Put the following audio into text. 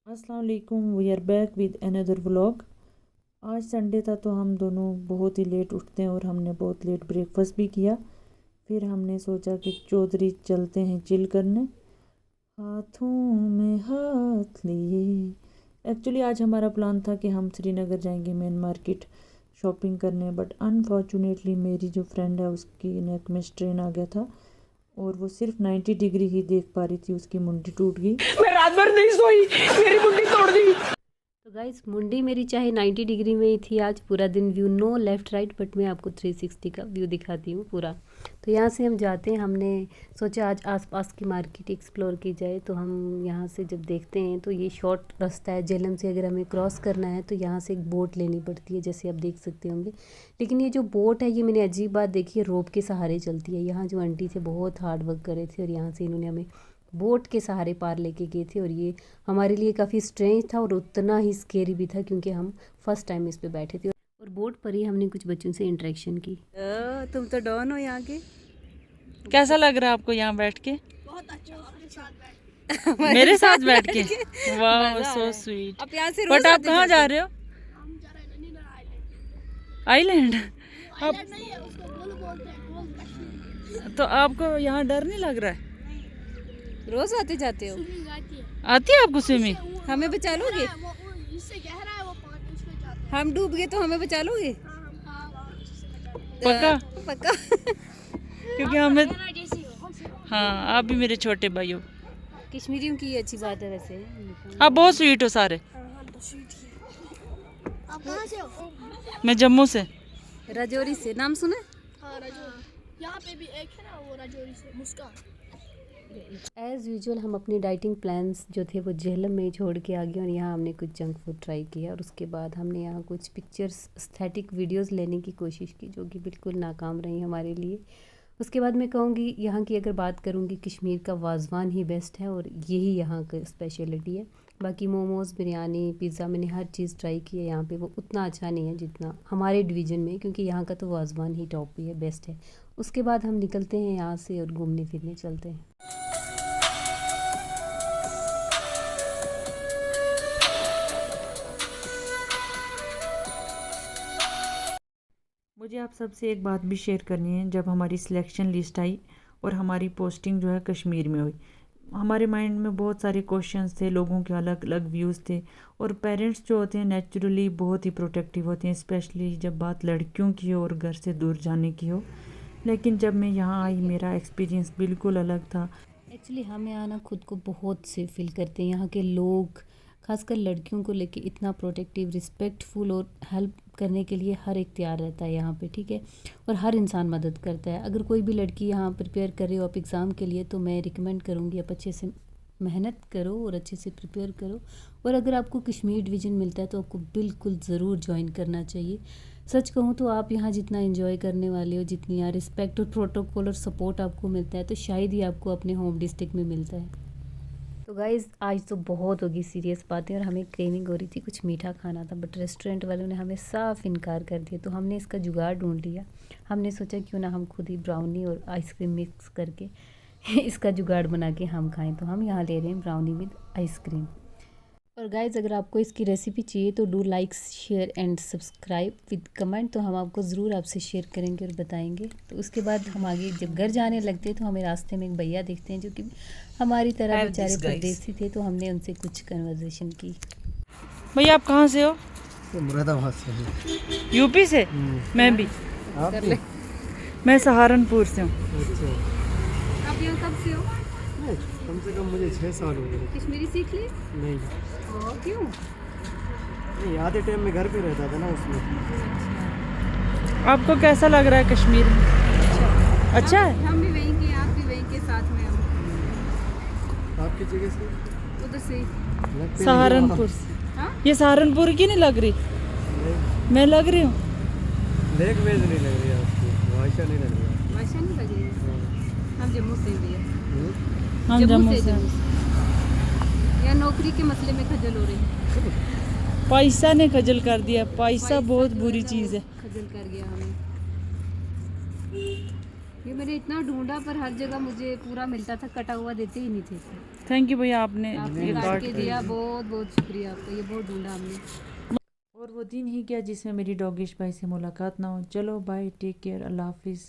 अस्सलाम वालेकुम, we are back with another vlog. आज संडे था तो हम दोनों बहुत ही लेट उठते हैं और हमने बहुत लेट ब्रेकफास्ट भी किया। फिर हमने सोचा कि चौधरी चलते हैं चिल करने, हाथों में हाथ लिए। एक्चुअली आज हमारा प्लान था कि हम श्रीनगर जाएंगे मेन मार्केट शॉपिंग करने, बट अनफॉर्चुनेटली मेरी जो फ्रेंड है उसकी नेक में स्ट्रेन आ गया था और वो सिर्फ 90 डिग्री ही देख पा रही थी, उसकी मुंडी टूट गई। मैं रात भर नहीं सोई, मेरी मुंडी तोड़ दी। तो गाइस मुंडी मेरी चाहे 90 डिग्री में ही थी आज पूरा दिन। View no left right, but मैं आपको 360 का व्यू दिखाती हूँ पूरा। तो यहाँ से हम जाते हैं, हमने सोचा आज आसपास की मार्केट एक्सप्लोर की जाए। तो हम यहाँ से जब देखते हैं तो ये शॉर्ट रास्ता है जेलम से, अगर हमें क्रॉस करना है तो यहाँ से एक बोट लेनी पड़ती है, जैसे आप देख सकते होंगे। लेकिन ये जो बोट है ये मैंने अजीब बात देखी है, रोप के सहारे चलती है। यहाँ जो आंटी थे बहुत हार्ड वर्क कर रहे थे और यहाँ से इन्होंने हमें बोट के सहारे पार लेके गए थे। और ये हमारे लिए काफ़ी स्ट्रेंज था और उतना ही स्केरी भी था, क्योंकि हम फर्स्ट टाइम इस पे बैठे थे और बोट पर ही हमने कुछ बच्चों से इंटरेक्शन की। तुम तो डॉन हो यहाँ के। कैसा लग रहा है आपको यहाँ बैठ के? बहुत अच्छा मेरे साथ बैठ के? वाह, सो स्वीट। अब यहाँ से बट आप कहाँ जा रहे हो? हम जा रहे हैं नैनीताल आइलैंड। आइलैंड नहीं है, उसको गोल बोलते हैं, गोल कश्मीर। तो आपको यहाँ डर नहीं लग रहा है? रोज आते जाते हो? स्विमिंग आती है। आती है आपको स्विमिंग? हमें बचा लोगे? वो इससे गहरा है, वो पानी उसमें जाते हैं। हम डूब गए तो हमें बचा लोगे? हाँ, उससे बचा पक्का? पक्का। क्योंकि हमें, गहरा जैसी हो, हमसे हो। हाँ आप भी मेरे छोटे भाई हो। कश्मीरियों की ये अच्छी बात है वैसे। आप बहुत स्वीट हो सारे। हाँ, तो स्वीट ही है। आप कहाँ से हो? मैं जम्मू से। राजौरी से। नाम सुने? हाँ, राजौरी। यहाँ पे भी एक है ना, वो राजौरी से, मुस्कान। एज़ यूजुअल हम अपने डाइटिंग प्लान्स जो थे वो झेलम में ही छोड़ के आ गए और यहाँ हमने कुछ जंक फूड ट्राई किया। और उसके बाद हमने यहाँ कुछ पिक्चर्स एस्थेटिक वीडियोस लेने की कोशिश की, जो कि बिल्कुल नाकाम रही हमारे लिए। उसके बाद मैं कहूँगी यहाँ की अगर बात करूँगी, कश्मीर का वाजवान ही बेस्ट है और यही यहाँ का स्पेशलिटी है। बाकी मोमोज़, बिरयानी, पिज़्ज़ा, मैंने हर चीज़ ट्राई की है यहाँ पे, वो उतना अच्छा नहीं है जितना हमारे डिवीज़न में, क्योंकि यहाँ का तो वाजवान ही टॉप ही है, बेस्ट है। उसके बाद हम निकलते हैं यहाँ से और घूमने फिरने चलते हैं। मुझे आप सबसे एक बात भी शेयर करनी है। जब हमारी सिलेक्शन लिस्ट आई और हमारी पोस्टिंग जो है कश्मीर में हुई, हमारे माइंड में बहुत सारे क्वेश्चंस थे, लोगों के अलग अलग व्यूज़ थे। और पेरेंट्स जो होते हैं नेचुरली बहुत ही प्रोटेक्टिव होते हैं, स्पेशली जब बात लड़कियों की हो और घर से दूर जाने की हो। लेकिन जब मैं यहाँ आई मेरा एक्सपीरियंस बिल्कुल अलग था। एक्चुअली हम यहाँ ना खुद को बहुत सेफ फील करते हैं। यहाँ के लोग खासकर लड़कियों को लेके इतना प्रोटेक्टिव, रिस्पेक्टफुल और हेल्प करने के लिए हर एक तैयार रहता है यहाँ पे, ठीक है। और हर इंसान मदद करता है। अगर कोई भी लड़की यहाँ प्रिपेयर कर रही हो आप एग्ज़ाम के लिए, तो मैं रिकमेंड करूँगी आप अच्छे से मेहनत करो और अच्छे से प्रिपेयर करो। और अगर आपको कश्मीर डिवीज़न मिलता है तो आपको बिल्कुल ज़रूर ज्वाइन करना चाहिए। सच कहूँ तो आप यहाँ जितना एंजॉय करने वाले हो, जितनी यहाँ रिस्पेक्ट और प्रोटोकॉल और सपोर्ट आपको मिलता है, तो शायद ही आपको अपने होम डिस्ट्रिक्ट में मिलता है। तो गाइज़ आज तो बहुत होगी सीरियस बातें और हमें क्रेविंग हो रही थी, कुछ मीठा खाना था, बट रेस्टोरेंट वालों ने हमें साफ इनकार कर दिया। तो हमने इसका जुगाड़ ढूंढ लिया। हमने सोचा क्यों ना हम खुद ही ब्राउनी और आइसक्रीम मिक्स करके इसका जुगाड़ बना के हम खाएं। तो हम यहाँ ले रहे हैं ब्राउनी विद आइसक्रीम। और गाइज़ अगर आपको इसकी रेसिपी चाहिए तो do like, share and subscribe with comment. तो हम आपको ज़रूर आपसे शेयर करेंगे और बताएंगे। तो उसके बाद हम आगे जब घर जाने लगते तो हमें रास्ते में एक भैया दिखते हैं जो कि हमारी तरह बेचारे परदेसी थे। तो हमने उनसे कुछ कन्वर्सेशन की। भैया आप कहाँ से हो? मुरादाबाद से हूँ। यूपी से? मैं भी। आप भी? मैं सहारनपुर से हूँ। अच्छा। आप यहाँ कब से हो? नहीं, कम से कम मुझे 6 साल हो गए। कश्मीरी सीख ली? नहीं क्यों? नहीं, आधे टाइम में घर पे रहता था ना उसमें। आपको कैसा लग रहा है कश्मीर में? अच्छा है? हम भी वहीं के, आप भी वहीं के, साथ में हम आपकी जगह से उधर से। लगते नहीं सहारनपुर हो से। हाँ? ये सहारनपुर की नहीं लग रही? आप। मैं लग रही हूँ? लेग वेज नहीं लग रही आपकी, वाइशा नहीं लग रही। भाषा नहीं लग रही है। हम जम्मू से भी है। हम जम्मू से। या नौकरी के मसले में खजल हो रही है। पैसा ने खजल कर दिया। पैसा बहुत बुरी चीज़ है। खजल कर गया हमें। ये मैंने इतना ढूंढा पर हर जगह मुझे पूरा मिलता था, कटा हुआ देते ही नहीं थे। थैंक यू भैया, आपने आपने ये काट काट के दिया, बहुत बहुत शुक्रिया आपका, ये बहुत ढूंढा हमने। और वो दिन ही क्या जिसमें मेरी डॉगिश भाई से मुलाकात ना हो। चलो बाय, टेक केयर, अल्लाह हाफिज़।